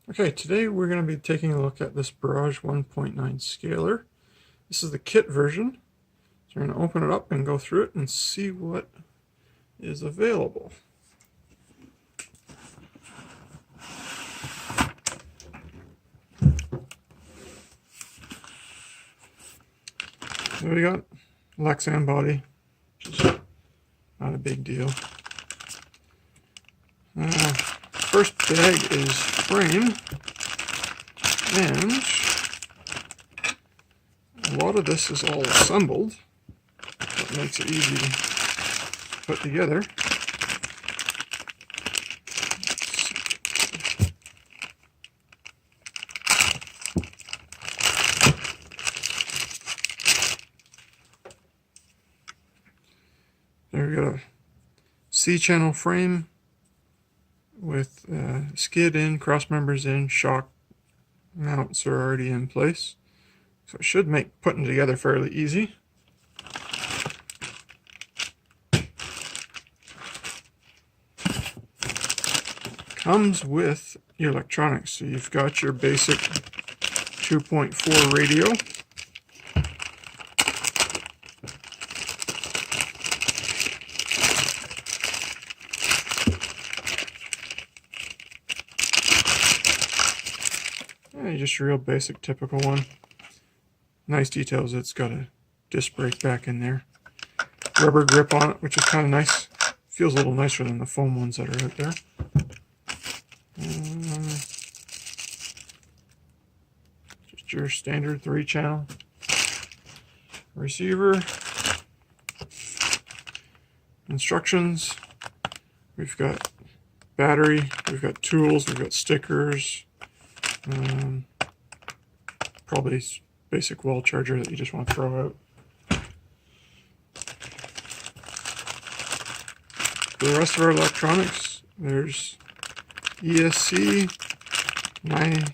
Okay, today we're going to be taking a look at this Barrage 1.9 scaler. This is the kit version. So we're going to open it up and go through it and see what is available. So we got Lexan body, which is not a big deal. First bag is frame, and a lot of this is all assembled. That makes it easy to put together. There we got a C-channel frame with skid in, cross members in, shock mounts are already in place. So it should make putting together fairly easy. Comes with your electronics. So you've got your basic 2.4 radio. Just a real basic, typical one. Nice details. It's got a disc brake back in there. Rubber grip on it, which is kind of nice. Feels a little nicer than the foam ones that are out there. Just your standard 3-channel receiver. Instructions. We've got battery. We've got tools. We've got stickers. Probably basic wall charger that you just want to throw out. For the rest of our electronics, there's ESC, my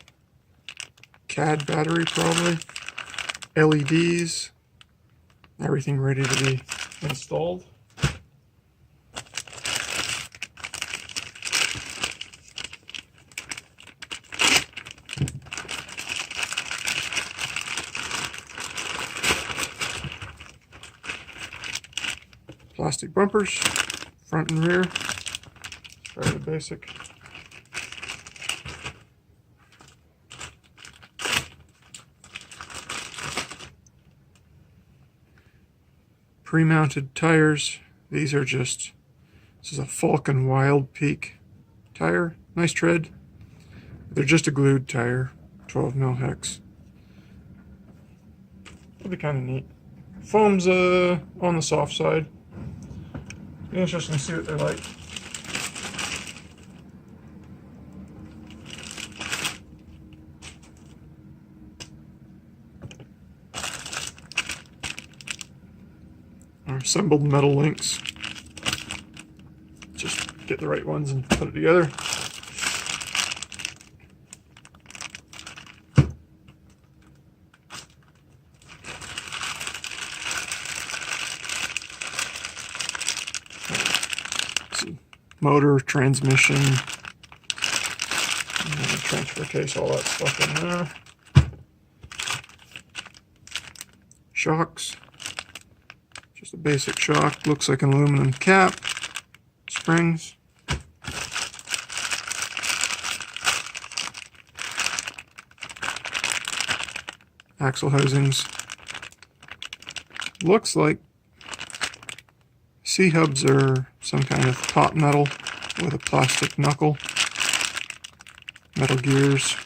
CAD battery probably, LEDs, everything ready to be installed. Plastic bumpers, front and rear, fairly basic. Pre-mounted tires. These are just, this is a Falcon Wild Peak tire, nice tread. They're just a glued tire, 12mm hex. That'll be kind of neat. Foam's on the soft side. Be interesting to see what they're like. Our assembled metal links. Just get the right ones and put it together. Motor, transmission, transfer case, all that stuff in there. Shocks, just a basic shock, looks like an aluminum cap, springs. Axle housings. Looks like C-hubs are some kind of pot metal with a plastic knuckle. Metal gears.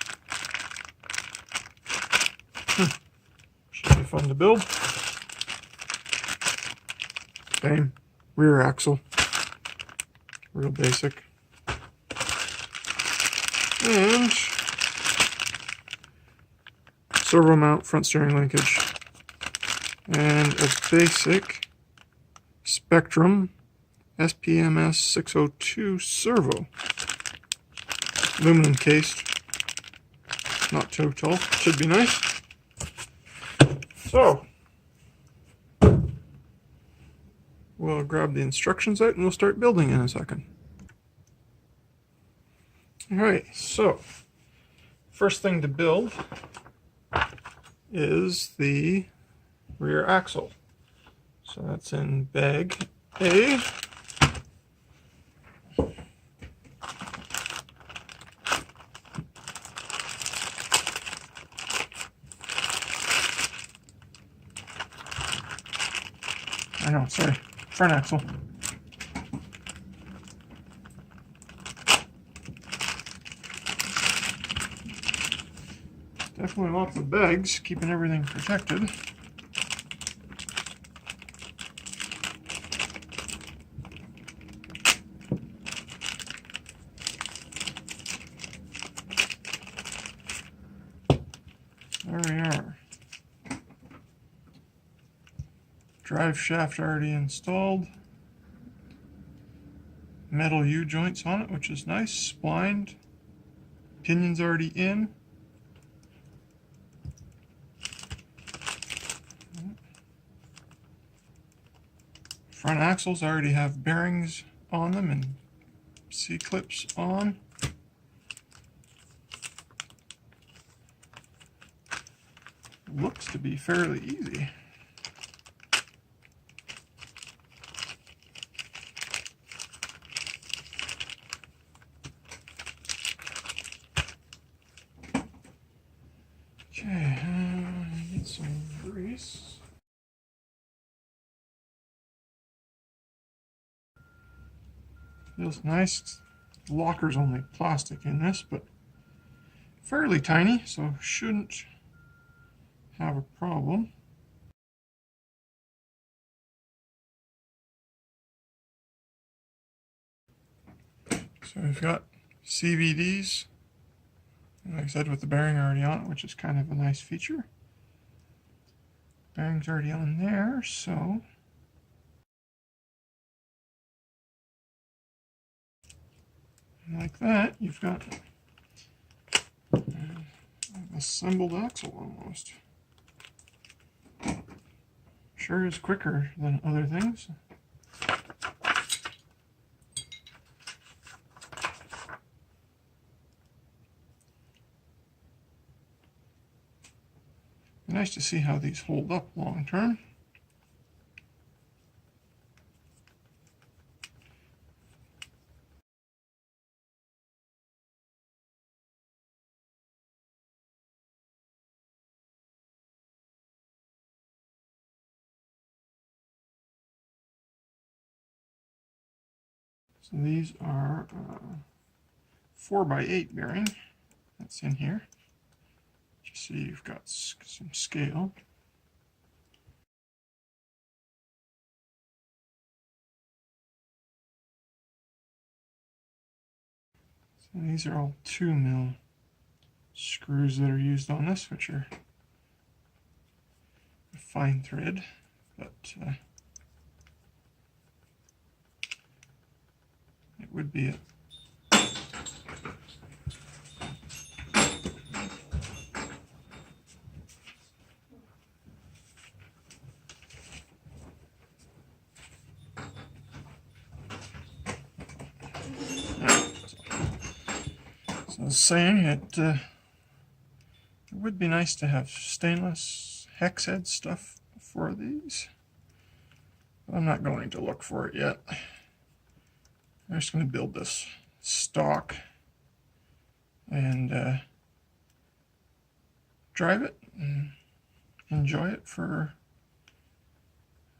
Should be fun to build. Same. Rear axle. Real basic. And servo mount, front steering linkage. And a basic Spectrum SPMS 602 servo. Aluminum cased. Not too tall. Should be nice. So, we'll grab the instructions out and we'll start building in a second. Alright, so First thing to build is the rear axle. So that's in bag A. I know, sorry, front axle. Definitely lots of bags, keeping everything protected. There we are. Drive shaft already installed. Metal U-joints on it, which is nice. Splined. Pinions already in. Front axles already have bearings on them and C-clips on. Looks to be fairly easy. Okay, get some grease. Feels nice. The locker's only plastic in this, but fairly tiny, so shouldn't have a problem. So we've got CVDs, like I said, with the bearing already on it, which is kind of a nice feature. Bearing's already on there, so like that, you've got an assembled axle almost. Sure is quicker than other things. Nice to see how these hold up long term. So these are 4x8 bearing. That's in here. Just so you've got some scale. So these are all 2mm screws that are used on this, which are a fine thread, but it would be a So I was saying it would be nice to have stainless hex head stuff for these. But I'm not going to look for it yet. I'm just going to build this stock and drive it and enjoy it for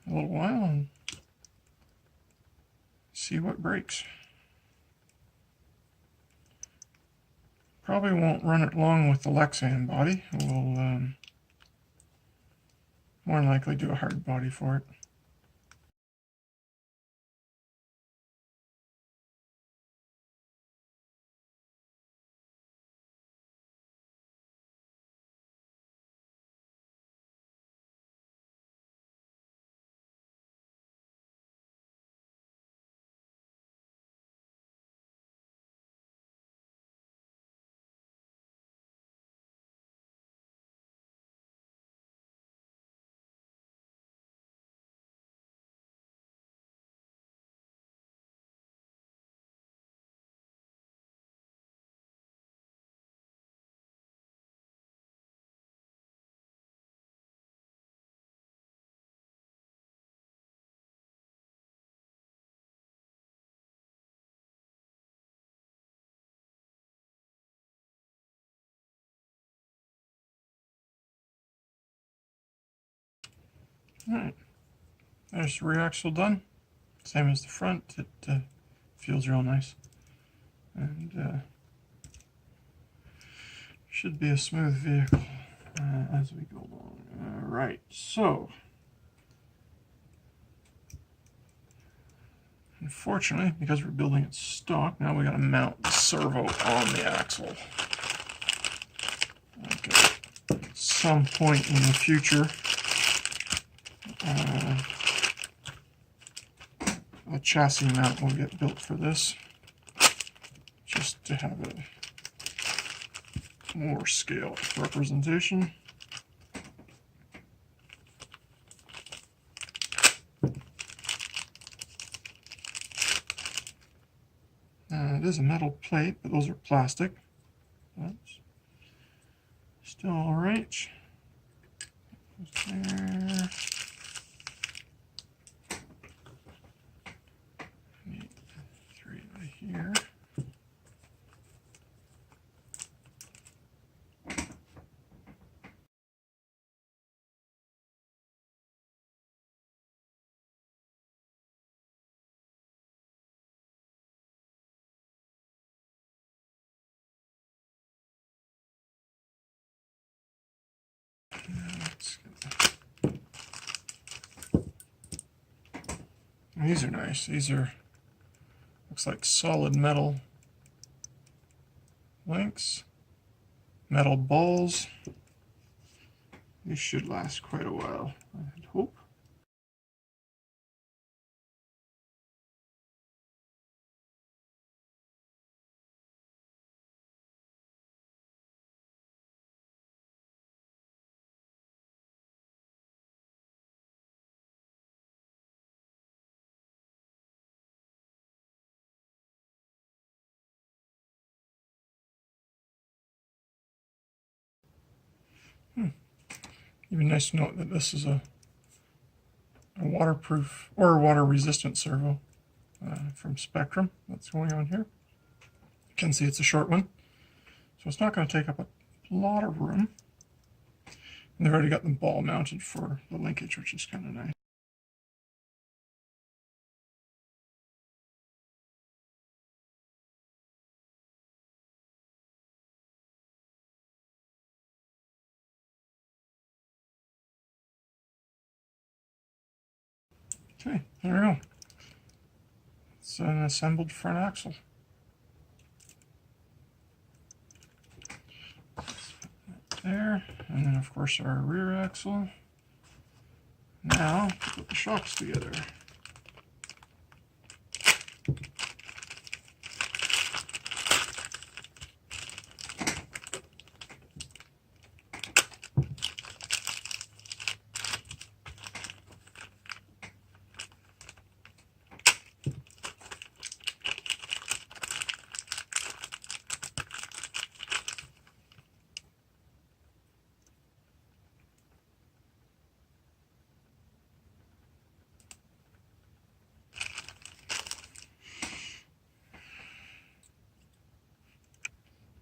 a little while and see what breaks. Probably won't run it long with the Lexan body. We'll more than likely do a hard body for it. Alright, there's the rear axle done. Same as the front. It feels real nice. And should be a smooth vehicle as we go along. Alright, so unfortunately, because we're building it stock, now we got to mount the servo on the axle. Okay. At some point in the future, a chassis mount will get built for this, just to have a more scale representation. It is a metal plate, but those are plastic. That's still all right. There. Need 3 right here. These are nice. These are, looks like solid metal links, metal balls. These should last quite a while, I hope. Even nice to note that this is a waterproof or water resistant servo from Spectrum that's going on here. You can see it's a short one, so it's not going to take up a lot of room. And they've already got the ball mounted for the linkage, which is kind of nice. Okay, there we go. It's an assembled front axle. There, and then of course our rear axle. Now, put the shocks together.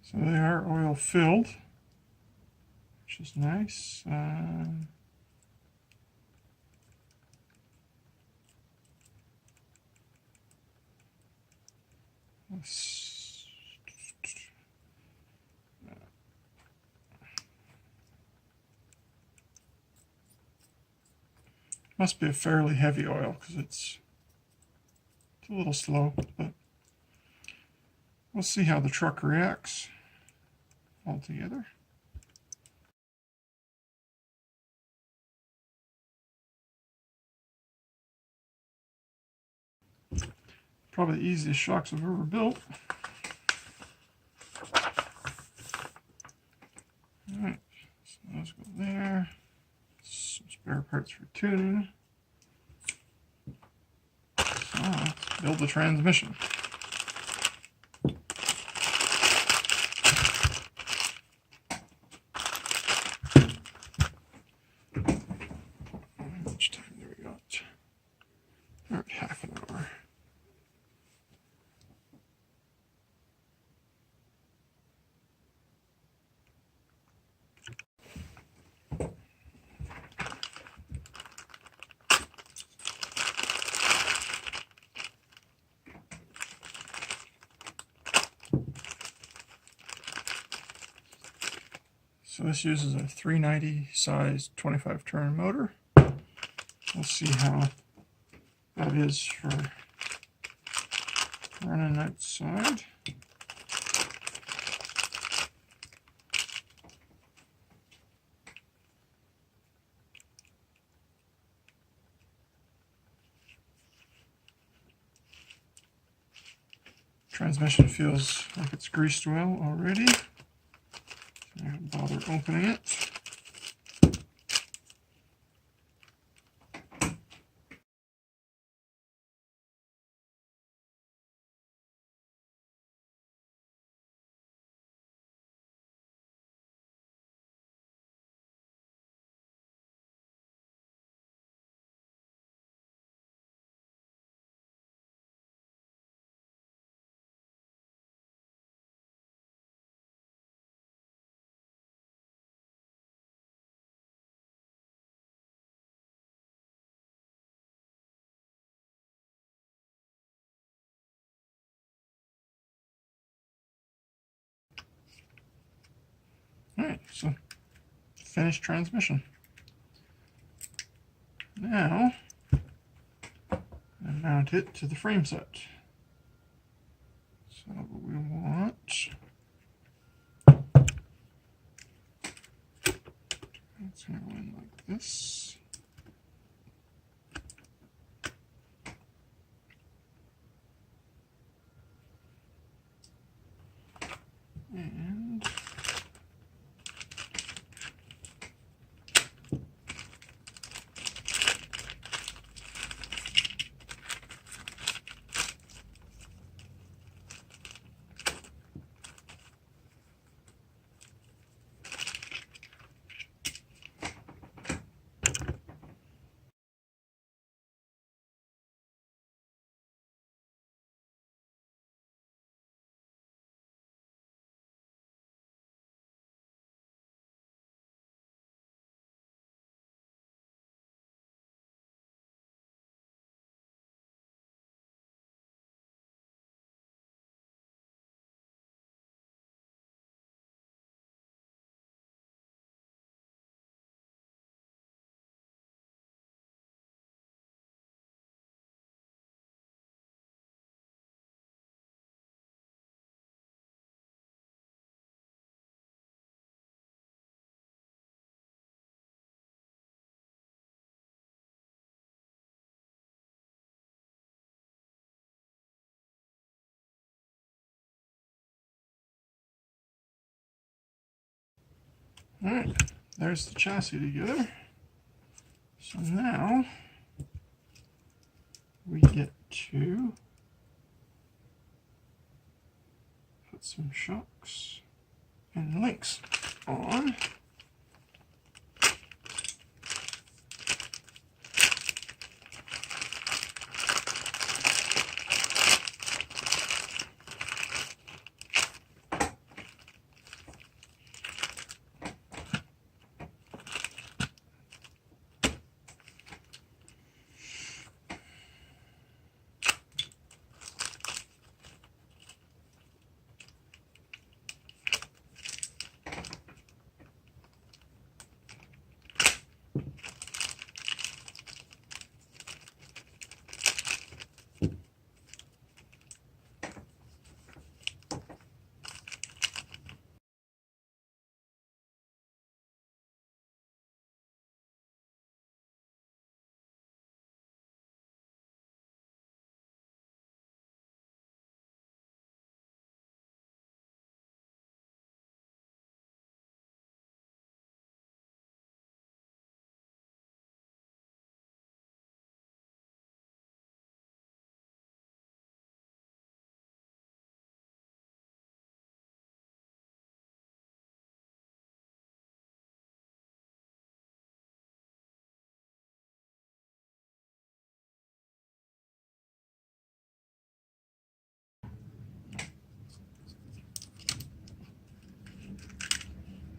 So they are oil filled, which is nice. Must be a fairly heavy oil because it's a little slow, but we'll see how the truck reacts altogether. Probably the easiest shocks I've ever built. Alright, so those go there. Some spare parts for tuning. So let's build the transmission. How much time do we got? Alright, half an hour. So this uses a 390 size 25 turn motor. We'll see how that is for running outside. Transmission feels like it's greased well already. So I don't bother opening it. Alright, so finished transmission. Now, I mount it to the frame set. So we want it's going to run like this. And alright, there's the chassis together. So now we get to put some shocks and links on.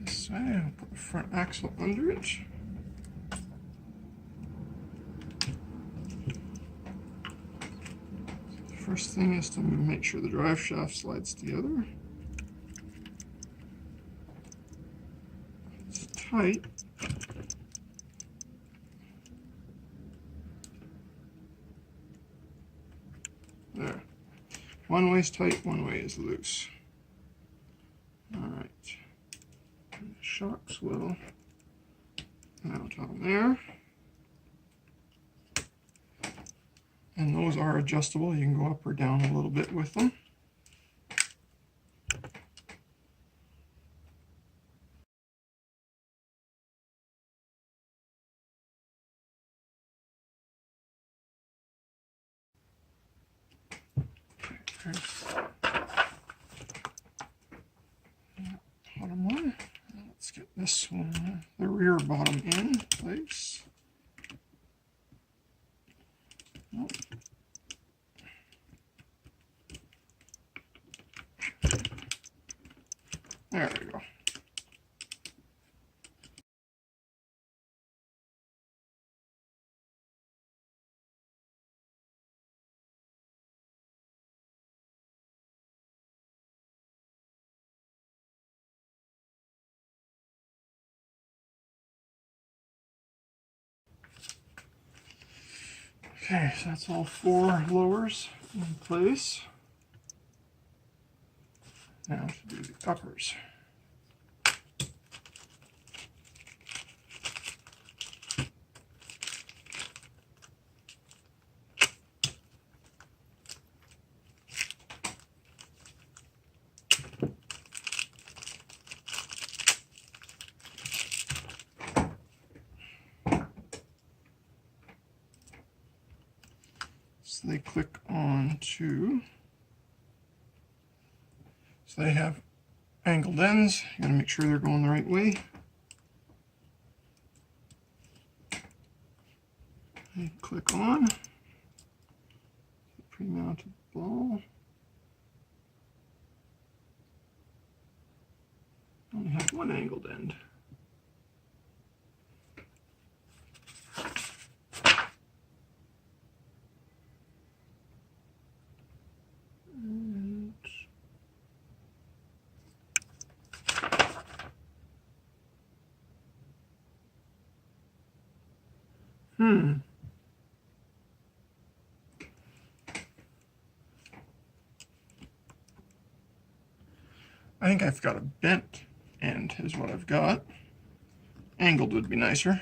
So I'll put the front axle under it. The first thing is to make sure the drive shaft slides together. tight. There. One way is tight, one way is loose. Alright. The shocks will mount on there. And those are adjustable. You can go up or down a little bit with them. Bottom one. Let's get this one, the rear bottom in place. Oh. There we go. Okay, so that's all 4 lowers in place. Now to do the uppers. So they click on to, so they have angled ends. You gotta make sure they're going the right way. They click on the pre-mounted ball. Only have one angled end. I think I've got a bent end is what I've got. Angled would be nicer.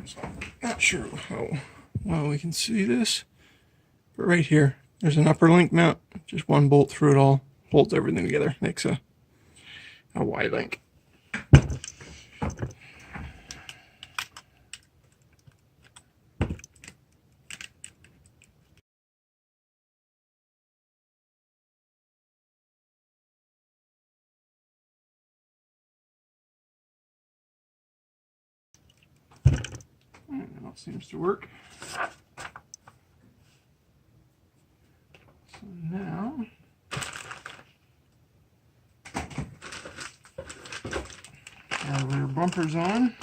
So I'm not sure how well we can see this, but right here, there's an upper link mount. Just one bolt through it all, holds everything together, makes a Y link. And that seems to work. So now our rear bumper's on.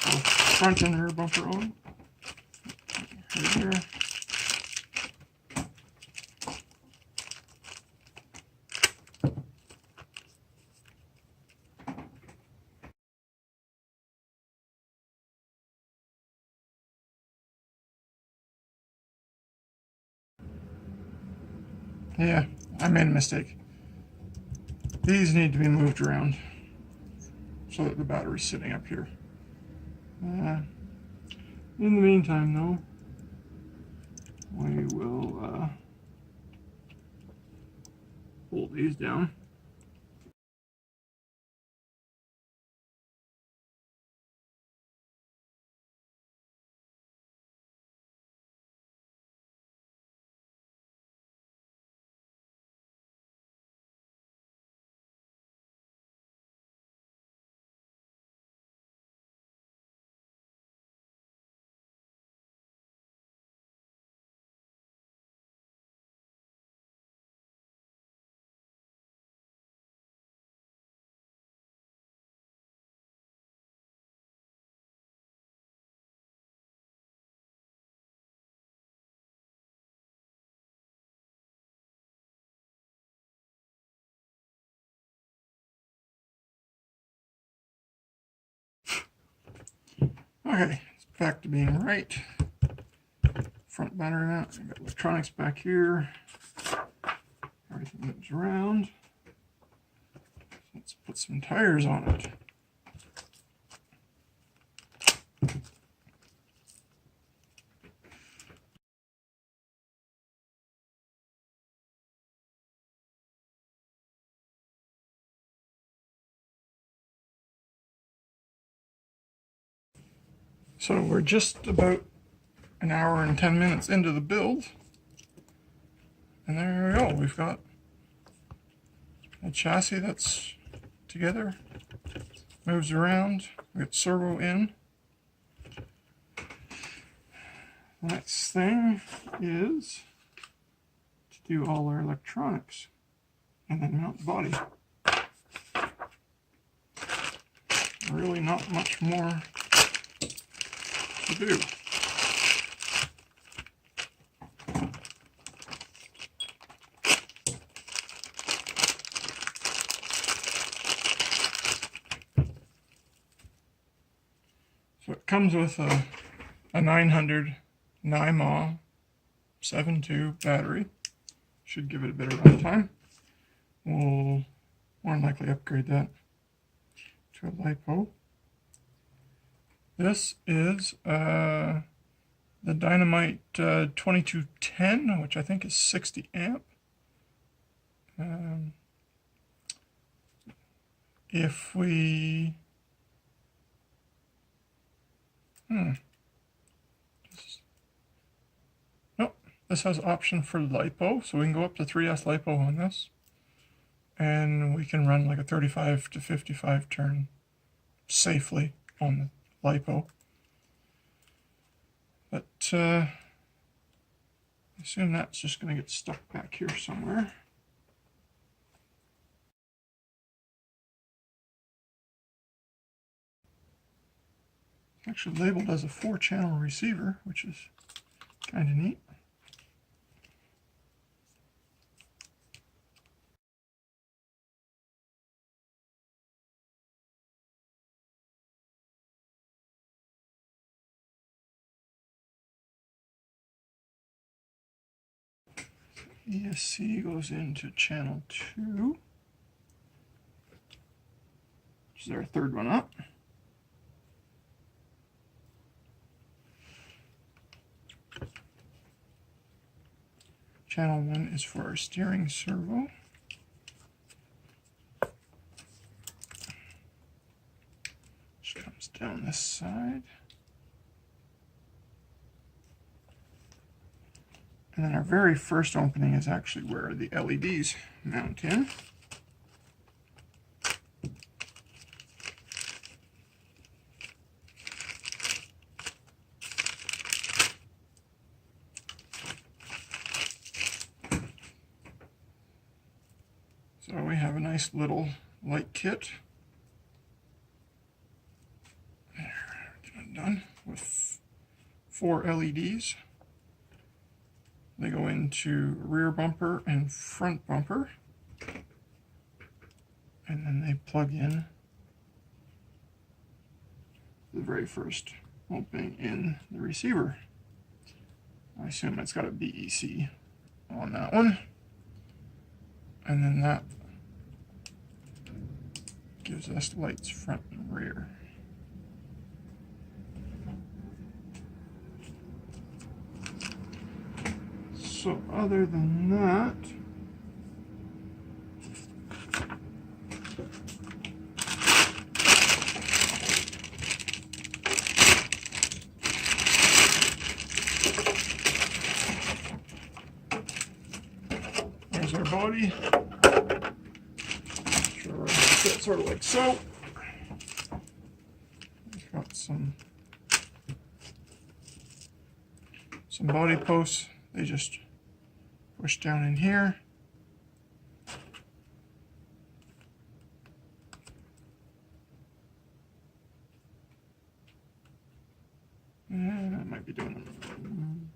Both front and rear bumper on. Right here. Yeah, I made a mistake. These need to be moved around so that the battery's sitting up here. In the meantime, though, we will hold these down. Okay, it's back to being right. Front battery mount. I've got electronics back here. Everything moves around. Let's put some tires on it. So we're just about an hour and 10 minutes into the build. And there we go. We've got a chassis that's together, moves around. We got servo in. The next thing is to do all our electronics and then mount the body. Really not much more to do. So it comes with a 900 NiMa 7.2 battery. Should give it a bit of runtime. We'll more than likely upgrade that to a LiPo. This is the Dynamite 2210, which I think is 60 amp. If we nope, this has option for LiPo, so we can go up to 3S LiPo on this, and we can run like a 35 to 55 turn safely on the LiPo. But I assume that's just going to get stuck back here somewhere. Actually labeled as a 4-channel receiver, which is kind of neat. ESC goes into channel 2, which is our third one up. Channel 1 is for our steering servo. Which comes down this side. And then our very first opening is actually where the LEDs mount in. So we have a nice little light kit. There, done with 4 LEDs. They go into rear bumper and front bumper, and then they plug in the very first opening in the receiver. I assume it's got a BEC on that one, and then that gives us lights front and rear. So other than that, there's our body. Sure, we're going to fit sort of like so. We've got some body posts. They just push down in here. And I might be doing them.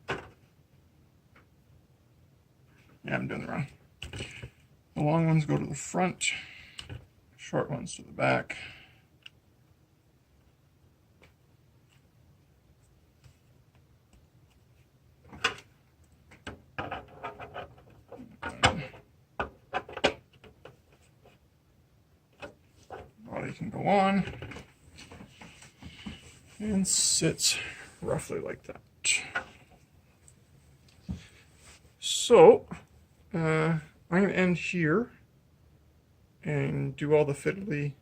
Yeah, I'm doing it wrong. The long ones go to the front, short ones to the back. body can go on and sits roughly like that. So I'm going to end here and do all the fiddly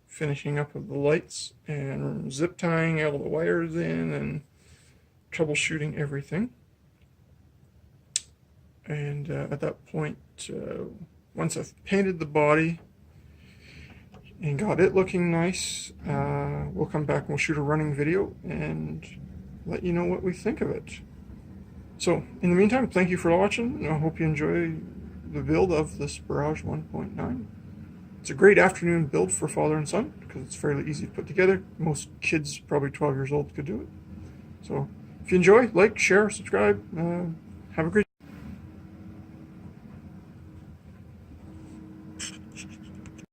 finishing up of the lights and zip tying all the wires in and troubleshooting everything. And at that point, once I've painted the body and got it looking nice, we'll come back and we'll shoot a running video and let you know what we think of it. So in the meantime, thank you for watching. I hope you enjoy the build of this Barrage 1.9. It's a great afternoon build for father and son because it's fairly easy to put together. Most kids, probably 12 years old, could do it. So if you enjoy, like, share, subscribe. Have a great